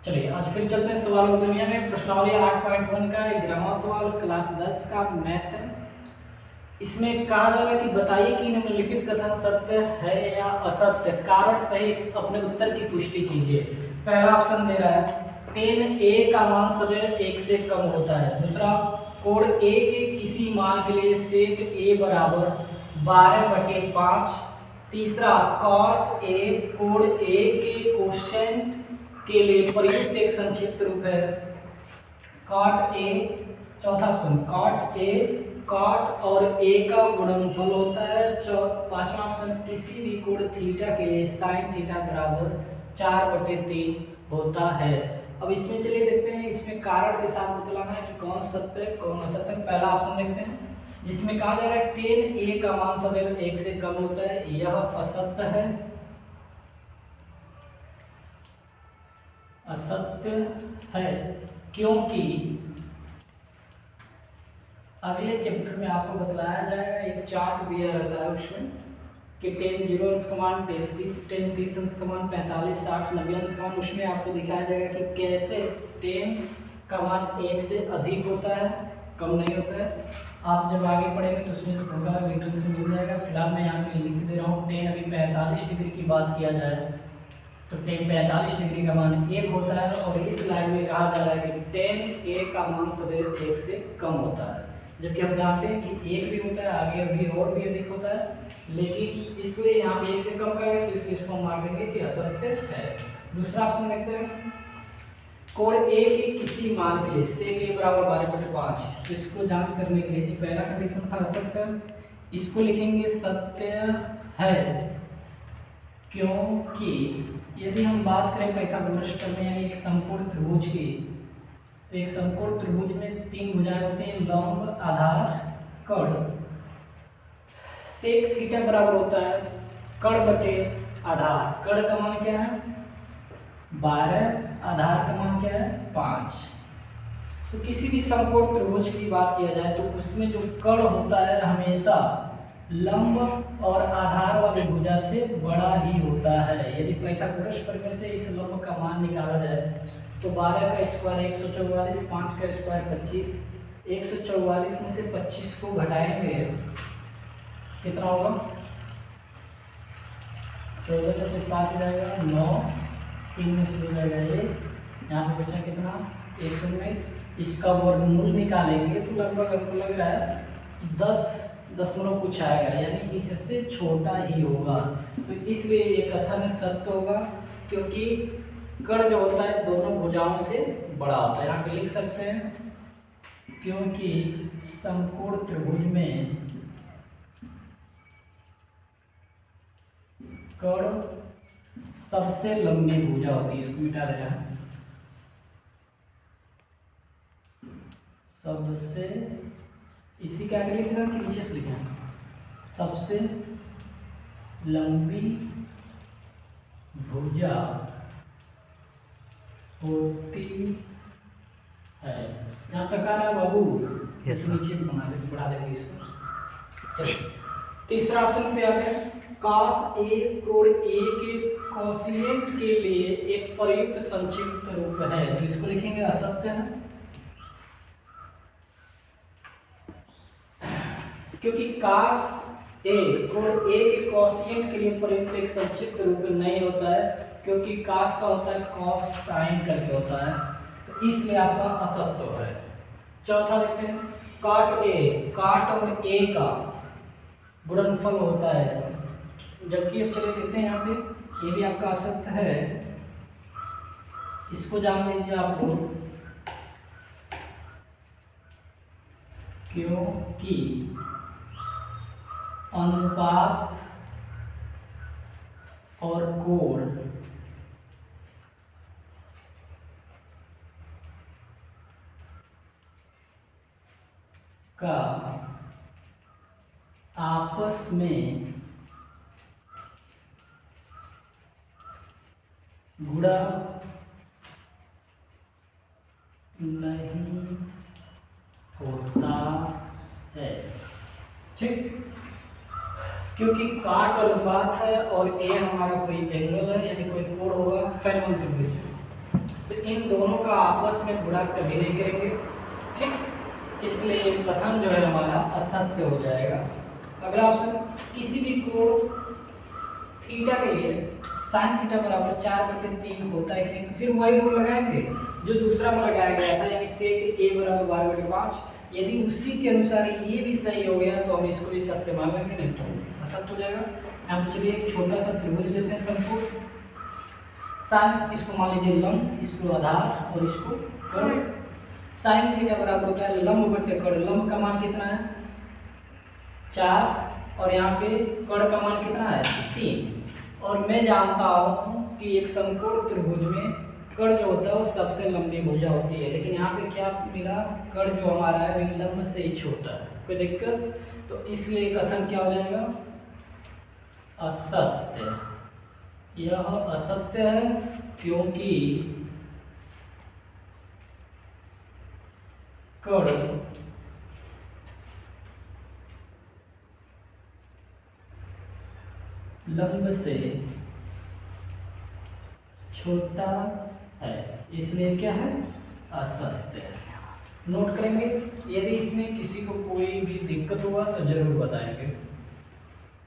चलिए आज फिर चलते हैं सवालों की दुनिया में। प्रश्नावली 8.1 का 11वां सवाल क्लास 10 का मैथ है। इसमें कहा जा रहा है कि बताइए कि निम्नलिखित कथन सत्य है या असत्य, कारण सहित अपने उत्तर की पुष्टि कीजिए। पहला ऑप्शन दे रहा है 10a का मान सदैव 1 से कम होता है। दूसरा, कोण a के किसी मान के लिए सेक a बराबर 12/5। तीसरा, cos a कोण a के कोसेंट के लिए प्रयुक्त एक संक्षिप्त रूप है cot a। चौथा ऑप्शन cot a cot और a का गुणनफल होता है। पांचवा ऑप्शन किसी भी कोण थीटा के लिए sin थीटा बराबर 4/3 होता है। अब इसमें चलिए देखते हैं, इसमें कारण के साथ बतलाना है कि कौन सत्य है कौन असत्य है। पहला ऑप्शन देखते हैं जिसमें कहा जा रहा है 10a का मान सदैव 1 से कम होता है, यह असत्य है, असत्य है क्योंकि अगले चैप्टर में आपको बतलाया जाएगा, एक चार्ट दिया रहता है उसमें कि 10 जीरो अंश का मान 10 30 अंश का मान 45 60 90 अंश का मान, उसमें आपको दिखाया जाएगा कि कैसे 10 का मान 1 से अधिक होता है, कम नहीं होता है। आप जब आगे पढ़ेंगे तो उसमें पूरा डिटेल से मिल जाएगा। फिलहाल मैं यहाँ पे लिख दे रहा हूँ 10 अभी 45 डिग्री की बात किया जाए तो 10 45 डिग्री का मान 1 होता है, और इस लाइन में कहा जा रहा है कि 10a का मान सदैव 1 से कम होता है, जबकि हम जानते हैं कि 1 भी होता है, आगे भी और भी अधिक होता है, लेकिन इसलिए यहाँ पे 1 से कम करेंगे तो इसलिए इसको हम मान देंगे कि असत्य है। दूसरा ऑप्शन देखते हैं कोण a के किसी मान के लिए सेक a बराबर 12/5, तो इसको जांच करने के लिए पहला कंडीशन था असत्य, इसको लिखेंगे सत्य है क्योंकि यदि हम बात करें पाइथागोरस प्रमेय यानी एक समकोण त्रिभुज की, तो एक समकोण त्रिभुज में 3 भुजाएं होती हैं, लंब आधार कर्ण। सेक थीटा बराबर होता है कर्ण बटे आधार। कर्ण का मान क्या है 12, आधार का मान क्या है 5। तो किसी भी समकोण त्रिभुज की बात किया जाए तो उसमें जो कर्ण होता है हमेशा लंब और आधार वाली भुजा से बड़ा ही होता है। यदि पाइथागोरस प्रमेय से इस लंब का मान निकाला जाए तो 12 का स्क्वायर 144, 5 का स्क्वायर 25, 144 में से 25 को घटाएंगे कितना होगा 14 में से 5 जाएगा 9, 3 में से 2 जाएगा 1, यहाँ पे बचा कितना 119। इसका वर्गमूल निकालेंगे तो लगभग हमको लग रहा है 10 दशमलव कुछ आएगा, यानी इससे छोटा ही होगा। तो इसलिए ये कथन सत्य होगा क्योंकि कर्ण जो होता है दोनों भुजाओं से बड़ा होता है। यहाँ पे लिख सकते हैं क्योंकि समकोण त्रिभुज में कर्ण सबसे लंबी भुजा होती है, इसको मिटा देना है, सबसे इसी के आगे लिखना कि नीचे से लिखना सबसे लंबी भुजा होती है। यहाँ तक आ रहा है बाबू? नीचे भी बना दे, बढ़ा देंगे इसको। चलिए तीसरा ऑप्शन पे आते हैं cos a कोण a के कोसिएंट के लिए एक प्रयुक्त संक्षिप्त रूप है, तो इसको लिखेंगे असत्य है क्योंकि cos a कोण a के कोसिएंट के लिए प्रयुक्त एक संक्षिप्त रूप नहीं होता है, क्योंकि cos का होता है cos sin करके होता है, तो इसलिए आपका असत्य है। चौथा देखते हैं cot a, cot और a का गुणनफल होता है, जबकि अब चले देखते हैं यहाँ पे ये भी आपका असत्य है। इसको जान लीजिए आप लोग क्योंकि अनुपात और कोण का आपस में गुणा नहीं होता है, ठीक, क्योंकि काट अनुपात है और ए हमारा कोई एंगल है यानी कोई कोण होगा फेनमन त्रिभुज। तो इन दोनों का आपस में गुणा कभी नहीं करेंगे, ठीक, इसलिए कथन जो है हमारा असत्य हो जाएगा। अगला ऑप्शन, किसी भी कोण थीटा के लिए साइन थीटा बराबर 4/3 होता है कि नहीं, तो फिर वही रूल लगाएंगे जो दूसरा में लगाया गया था, यानी सेक ए बराबर 12/5। यदि उसी के अनुसार ये भी सही हो गया तो हम इसको भी सत्य मान लेंगे, नहीं तो असत्य हो जाएगा। यहाँ पर चलिए एक छोटा सा त्रिभुज लेते हैं संपूर्ण, साइन इसको मान लीजिए लंब, इसको आधार और इसको कर्ण। साइन थीटा बराबर होता है लंब बटे कर्ण। लंब का मान कितना है 4 और यहाँ पे कर्ण का मान कितना है 3। और मैं जानता हूँ कि एक समकोण त्रिभुज में कर्ण जो होता है वो सबसे लंबी भुजा होती है, लेकिन यहाँ पे क्या मिला, कर्ण जो हमारा है वो लंब से ही छोटा है, कोई दिक्कत, तो इसलिए कथन क्या हो जाएगा असत्य। यह असत्य है क्योंकि कर्ण लंब से छोटा है, इसलिए क्या है असत्य है। नोट करेंगे, यदि इसमें किसी को कोई भी दिक्कत हुआ तो जरूर बताएंगे।